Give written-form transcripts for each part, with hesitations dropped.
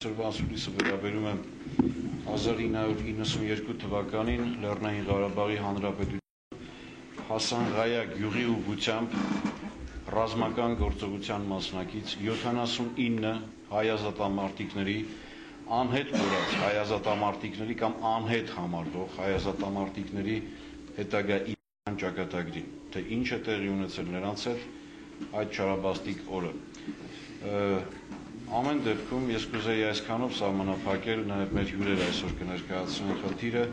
Սրվանսուլիսը վերաբերում է 1992 թվականին Լեռնային Ղարաբաղի Հանրապետության Հասանղայա գյուղի ուղղությամբ ռազմական գործողության մասնակից 79 հայազատամարտիկների անհետ կորած հայազատամարտիկների կամ անհետ համարվող հայազատամարտիկների հետագա ճակատագրին, թե ինչ է տեղի ունեցել նրանց հետ այդ չարաբաստիկ օրը։ Ամեն դեպքում ես կուզեի այսքանով սահմանափակել նաև մեր հյուրերը այսօր կներկայացնեն խնդիրը,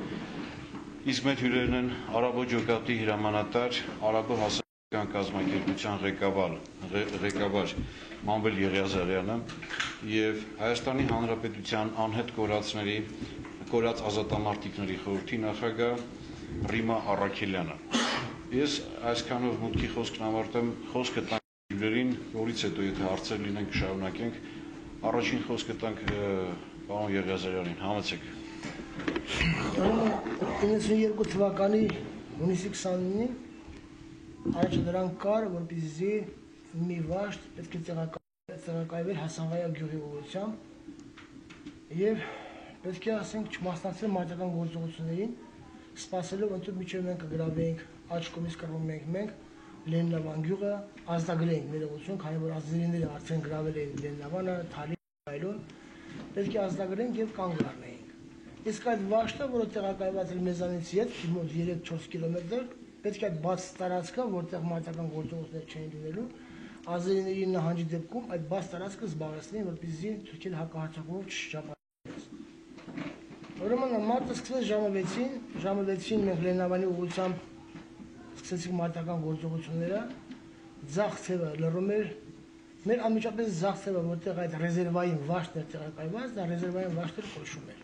իսկ մեր հյուրերն են Արաբո ջոկատի հրամանատար, Արաբո հասարակական կազմակերպության ղեկավար Մանվել Եղիազարյանը եւ Հայաստանի Հանրապետության անհետ կորած ազատամարտիկների խորհրդի նախագահ Ռիմա Առաքելյանը։ Ես այսքանով մուտքի խոսքն ավարտեմ, խոսքը տանք հյուրերին, որից հետո եթե հարցեր լինեն կշարունակենք։ Առաջին խոսքը տանք պարոն Եղիազարյանին, համեցեք։ 92 թվականի հունիսի 29-ին առաջադրանք կար, որպեսզի մի վաշտ պետք է տեղակայվեր Հասանղայա գյուղի ուղղությամբ եւ պետք է ասենք չմասնակցել մարտական գործողություններին, սպասելով ընդ միջև մենք կգրավեինք աջ կողմից կռվում մենք Լեննավան գյուղը, ազդագրեինք մեր ուղղություն, քանի որ ազդերիները արդեն գրավել էին Լեննավանը, Թալի այլոն, պետք է ազդագրենք եւ կանգ առնեինք։ Իսկ այդ վաշտը, որը տեղակայված էր մեզանից ետ, մոտ 3-4 կիլոմետր, պետք է այդ բաց տարածքը, որտեղ մարտական գործողություններ չէին լինելու, ազդերիների նահանջի դեպքում այդ բաց տարածքը զբաղեցնեին, որպեսզի թուրքերը հակահարձակումով չշրջապատեն։ Ուրեմն մարտը սկսվեց ժամը 6-ին մենք Լեննավանի ուղղությամբ սկսեցինք մարտական գործողությունները, ձախ ցևը լռում էր, մեր անմիջապես ձախ ցևը, որտեղ այդ ռեզերվային վաշտն էր տեղակայված, դա ռեզերվային վաշտը կոչվում էր։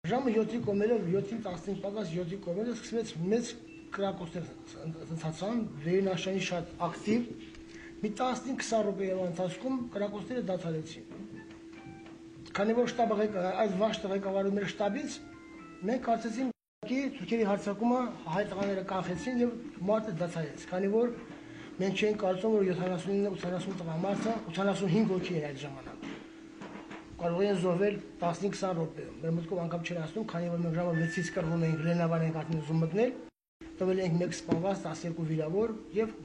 Ժամը 7-ի կողմերով 7:15 պակաս 7-ի կողմերով սկսվեց մեծ կրակոցներ ընթացան, վերնաշանի շատ ակտիվ, մի 15-20 րոպեի ընթացքում կրակոցները դադարեցին։ Քանի որ շտաբը այդ վաշտը ղեկավարում էր շտաբից, մենք կարծեցինք թուրքերի հարձակումը հայ տղաները կանխեցին եւ մարտը դադարեց, քանի որ մենք չէինք կարծում, որ 79-80 տղամարդը 85 հոգի էր այդ ժամանակ։ Կարող էին զոհվել 15-20 րոպեում։ Մեր մտքով անգամ չէր ասում, քանի որ մենք ժամը 6-ից կռվում էինք Լեննավան ենք արդեն ուզում մտնել, տվել էինք 1 սպանված, 12 վիրավոր եւ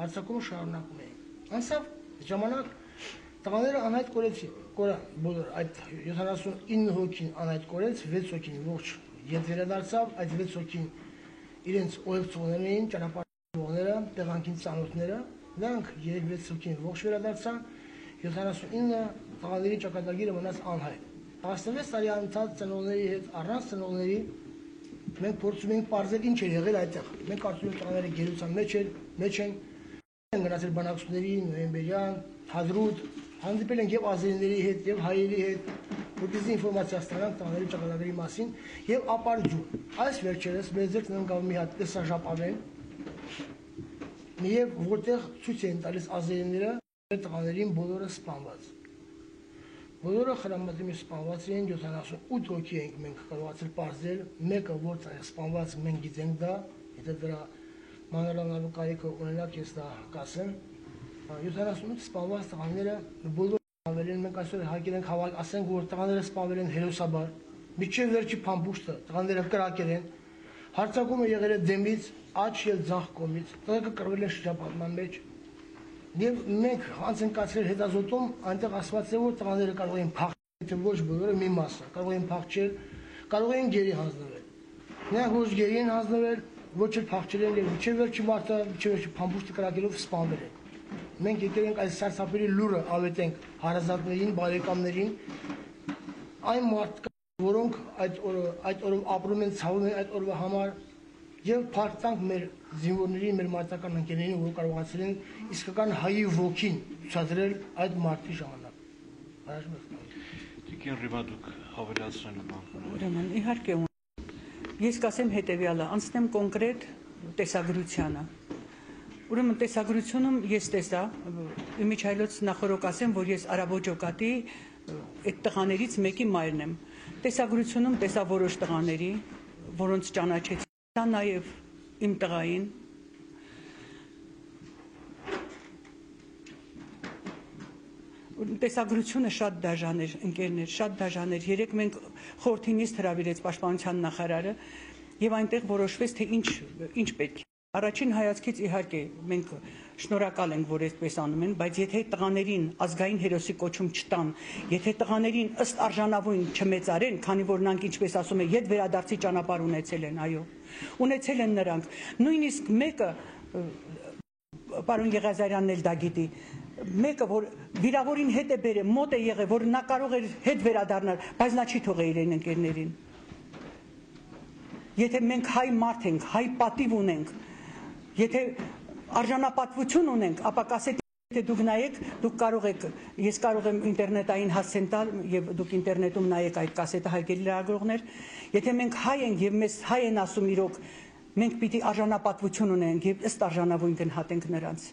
հարձակումը շարունակում էինք։ Անցավ ժամանակ տղաները անհայտ կորեցին, բոլոր այդ 79 հոգին անհայտ կորեց, 6 հոգին ողջ ետ վերադարձավ, այդ 6 հոգին իրենց օգտվողներն էին, ճանապարհորդողները, տեղանքին ծանոթները, նրանք 3-6 հոգին ողջ վերադարձան, 79 տղաների ճակատագիրը մնաց անհայտ։ 16 տարի անցած ծնողների հետ, առանց ծնողների մենք փորձում ենք պարզել ինչ էր եղել այդտեղ։ Մենք կարծում ենք տղաները գերության մեջ են գնացել բանակցությունների, նոյեմբերյան, Հադրուտ, հանդիպել ենք եւ ազերիների հետ, եւ հայերի հետ, որպեսզի ինֆորմացիա ստանանք տղաների ճակատագրի մասին եւ ապարդյուն։ Այս վերջերս մեզ ձեռք ընկավ մի հատ տեսաժապավեն, եւ որտեղ ցույց էին տալիս ազերիները տղաներին բոլորը սպանված։ Բոլորը խրամատի սպանված էին, 78 հոգի ենք մենք կարողացել պարզել, մեկը որտեղ է սպանված մենք գիտենք դա, եթե դրա մանրամասնալու կարիքը ունենաք, ես դա կասեմ։ 78 սպանված տղաները բոլորը սպանվել են, մենք այսօր հակել ենք ասենք, որ տղաները սպանվել են հերոսաբար, միջև վերջի փամփուշտը տղաները կրակել են, հարձակումը եղել է դեմից, աջ եւ ձախ կողմից, տղաները կռվել են շրջապատման մեջ, եւ մենք անց ենք կացրել հետազոտում, այնտեղ ասված է, որ տղաները կարող են փախչել, թե ոչ բոլորը մի մասը, կարող են փախչել, կարող են գերի հանձնվել։ Նրանք ոչ գերի են հանձնվել, ոչ էլ փախչել են եւ միջև վերջի մարդը, միջև վերջի փամփուշտը կրակելով սպանվել են։ Մենք եկել ենք այս սարսափելի լուրը ավետենք հարազատներին, բարեկամներին, այն մարդկանց, որոնք այդ օրով ապրում են, ցավում են այդ օրվա համար եւ փառք մեր զինվորներին, մեր մարտական ընկերներին, որ կարողացել են իսկական հայի ոգին ցուցադրել այդ մարտի ժամանակ։ Տիկին Ռիմա, դուք հավելացնելու բան։ Ուրեմն իհարկե ես կասեմ հետեւյալը, անցնեմ կոնկրետ տեսագրությանը։ Ուրեմն տեսագրությունում ես տեսա, իմիջայլոց նախորոք ասեմ, որ ես Արաբո ջոկատի այդ տղաներից մեկի մայրն եմ։ Տեսագրությունում տեսա որոշ տղաների, որոնց ճանաչեցի, դա նաև իմ տղային։ տեսագրությունը շատ դաժան էր, ընկերներ, շատ դաժան էր։ Երեք մենք խորհրդի նիստ հրավիրեց պաշտպանության նախարարը եւ այնտեղ որոշվեց, թե ինչ պետք է։ Առաջին հայացքից իհարկե մենք շնորհակալ ենք, որ այսպես անում են, բայց եթե տղաներին ազգային հերոսի կոչում չտան, եթե տղաներին ըստ արժանավուն չմեծարեն, քանի որ նրանք, ինչպես ասում են, ետ վերադարձի ճանապարհ ունեցել են, այո, ունեցել են նրանք, նույնիսկ մեկը պարոն Եղիազարյանն էլ դա գիտի, մեկը որ վիրավորին հետ է բերել, մոտ է եղել, որ նա կարող էր հետ վերադառնալ, բայց նա չի թողել իրեն ընկերներին։ Եթե մենք հայ մարդ ենք, հայ պատիվ ունենք, եթե արժանապատվություն ունենք, ապա կասետ եթե դուք նայեք, դուք կարող եք, ես կարող եմ ինտերնետային հասցեն տալ եւ դուք ինտերնետում նայեք այդ կասետը հարգելի լրագրողներ, եթե մենք հայ ենք եւ մեզ հայ են ասում իրոք, մենք պիտի արժանապատվություն ունենք եւ ըստ արժանավուն գնահատենք նրանց։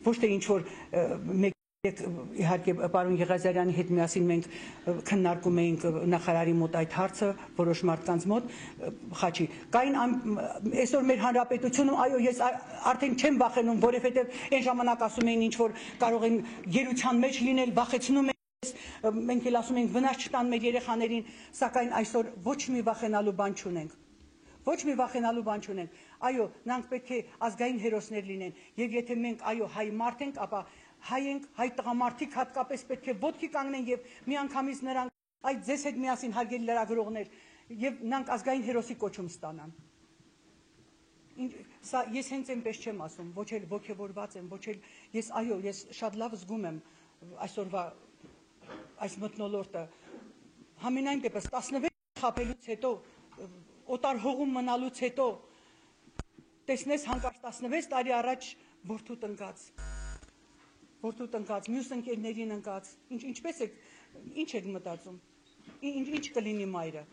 Ոչ թե ինչ որ իհարկե պարոն Եղիազարյանի հետ միասին մենք քննարկում էինք նախարարի մոտ այդ հարցը, որոշ մարդկանց մոտ, խաչի։ Կային այսօր մեր հանրապետությունում, այո, ես արդեն չեմ վախենում, որովհետև այն ժամանակ ասում էին ինչ որ կարող են գերության մեջ լինել, վախեցնում են, մենք էլ ասում ենք վնաս չտան մեր երեխաներին, սակայն այսօր ոչ մի վախենալու բան չունենք։ Ոչ մի վախենալու բան չունենք։ Այո, նրանք պետք է ազգային հերոսներ լինեն, եւ եթե մենք այո հայ մարդ ենք, ապա հայ ենք, հայ տղամարդիկ հատկապես պետք է ոտքի կանգնեն եւ միանգամից նրանք այդ ձեզ հետ միասին հարգելի լրագրողներ եւ նրանք ազգային հերոսի կոչում ստանան։ Սա ես հենց այնպես չեմ ասում, ոչ էլ ոգևորված եմ, ոչ էլ ես այո, ես շատ լավ զգում եմ այսօրվա այս մթնոլորտը։ Համենայն դեպս 16 խաբելուց հետո օտար հողում մնալուց հետո տեսնես հանկարծ 16 տարի առաջ որդուտ ընկած, մյուս ընկերներին ընկած, ինչպես եք, ինչ եք մտածում, ինչ կլինի մայրը։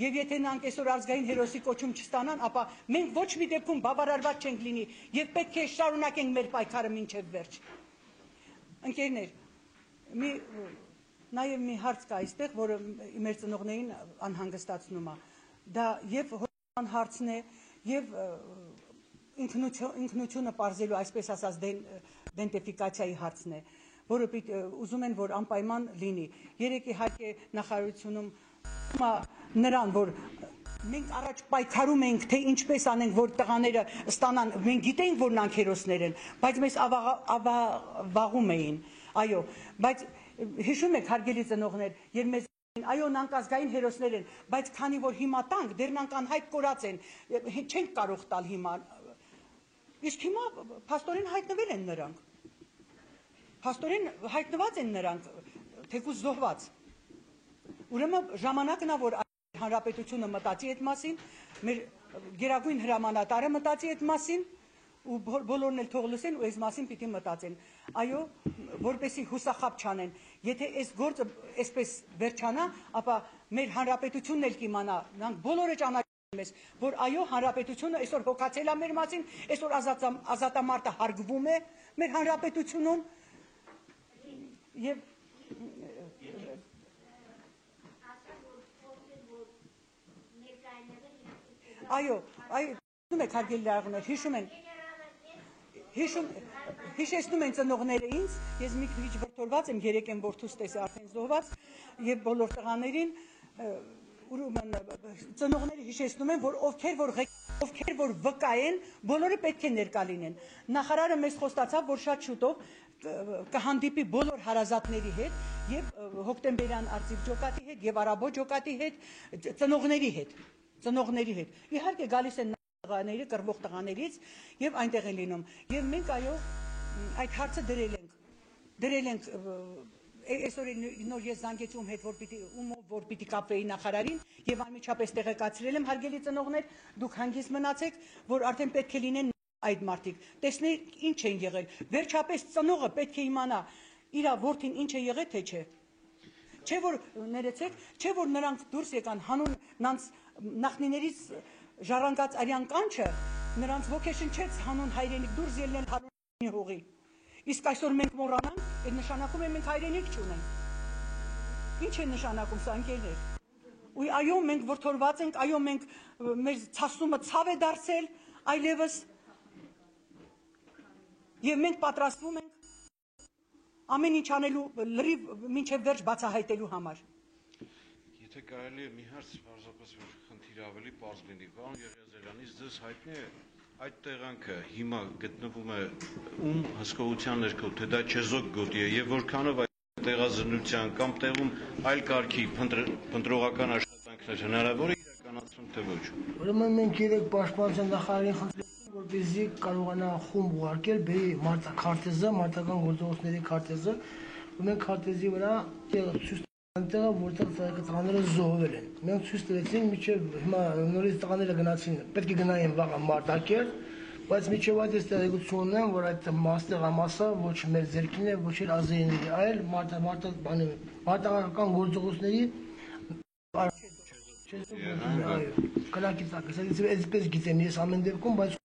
Եվ եթե նրանք այսօր ազգային հերոսի կոչում չստանան, ապա մենք ոչ մի դեպքում բավարարված չենք լինի եւ պետք է շարունակենք մեր պայքարը մինչեւ վերջ։ Ընկերներ, նաեւ մի հարց կա այստեղ, որը մեր ծնողներին անհանգստացնում է։ Դա եւ հոգեբան հարցն է, եւ ինքնությունը պարզելու, այսպես ասած, դենտիֆիկացիայի հարցն է, որը ուզում են, որ անպայման լինի։ Երեք իհարկե նախարարությունում նրան, որ մենք առաջ պայքարում ենք, թե ինչպես անենք, որ տղաները ստանան, մենք գիտենք, որ նրանք հերոսներ են, բայց մեզ վաղում էին, այո, բայց հիշում եք հարգելի ծնողներ, երբ մեզ այո, նրանք ազգային հերոսներ են, բայց քանի որ հիմա տանք, դեռ նրանք անհայտ կորած են, չենք կարող տալ հիմա։ Իսկ հիմա փաստորեն հայտնվել են նրանք։ Փաստորեն հայտնված են նրանք, թեկուզ զոհված։ Ուրեմն ժամանակն է, որ հանրապետությունը մտածի այդ մասին, մեր գերագույն հրամանատարը մտածի այդ մասին, ու բոլորն էլ թող լսեն ու այս մասին պիտի մտածեն։ Այո, որպեսի հուսախաբ չանեն։ Եթե այս գործը այսպես վերջանա, ապա մեր հանրապետությունն էլ կիմանա, նրանք բոլորը ճանաչում են մեզ, որ այո, հանրապետությունը այսօր հոգացել է մեր մասին, այսօր ազատամարտը հարգվում է մեր հանրապետությունում եւ այո, հիշում եք հարգելի լրագրողներ, հիշեցնում են ծնողները ինձ, ես մի քիչ վրդովված եմ, երեք եմ որդուս տեսել արդեն զոհված եւ բոլոր տղաներին, ուրեմն ծնողները հիշեցնում են, որ ովքեր որ վկա են, բոլորը պետք է ներկա լինեն։ Նախարարը մեզ խոստացավ, որ շատ շուտով կհանդիպի բոլոր հարազատների հետ եւ հոկտեմբերյան արծիվ ջոկատի հետ եւ արաբո ջոկատի հետ, ծնողների հետ։ Իհարկե գալիս են տղաները, կռվող տղաներից եւ այնտեղ են լինում։ Եվ մենք այո այդ հարցը դրել ենք այսօր նոր ես զանգեցի ում հետ որ պիտի կապվեի նախարարին եւ անմիջապես տեղեկացրել եմ հարգելի ծնողներ, դուք հանգիստ մնացեք, որ արդեն պետք է լինեն այդ մարդիկ։ Տեսնեք ինչ են եղել։ Վերջապես ծնողը պետք է իմանա իր որդին ինչ է եղել, թե չէ։ Չէ որ ներեցեք, չէ որ նրանք դուրս եկան հանուն նրանց նախնիներից ժառանգած արյան կանչը նրանց ոգեշնչեց հանուն հայրենիք դուրս ելնել հանուն հողի։ Իսկ այսօր մենք մոռանանք, այդ նշանակում է մենք հայրենիք չունենք։ Ինչ է նշանակում սա, ընկերներ։ Ու այո, մենք վրդովված ենք, այո, մենք մեր ցասումը ցավ է դարձել, այլևս եւ մենք պատրաստվում ենք ամեն ինչ անելու լրիվ մինչև վերջ բացահայտելու համար։ Եթե կարելի է մի հարց պարզապես որ խնդիրը ավելի պարզ լինի, պարոն Եղիազարյանից ձեզ հայտնի է այդ տեղանքը հիմա գտնվում է ում հսկողության ներքո, թե դա չեզոք գոտի է եւ որքանով այդ տեղազնության կամ տեղում այլ կարգի փնտրողական աշխատանքներ հնարավոր է իրականացում թե ոչ։ Ուրեմն մենք երեք պաշտպանության նախարարին խնդրեցինք, որպեսզի կարողանա խումբ ուղարկել, բերի քարտեզը, մարտական գործողությունների քարտեզը, ու մենք քարտեզի վրա ցույց տղա, որտեղ տղաները զոհվել են։ Մենք ցույց տվեցինք, մինչև հիմա նորից տղաները գնացին, պետք է գնային վաղը Մարտակերտ, բայց մինչև այդ տեղեկություն ունեմ, որ այդ մասը ոչ մեր ձեռքին է, ոչ էլ ազգայինների, այլ մարտական գործողությունների կրակի տակ, այսպես գիտեմ ես ամեն դեպքում, բայց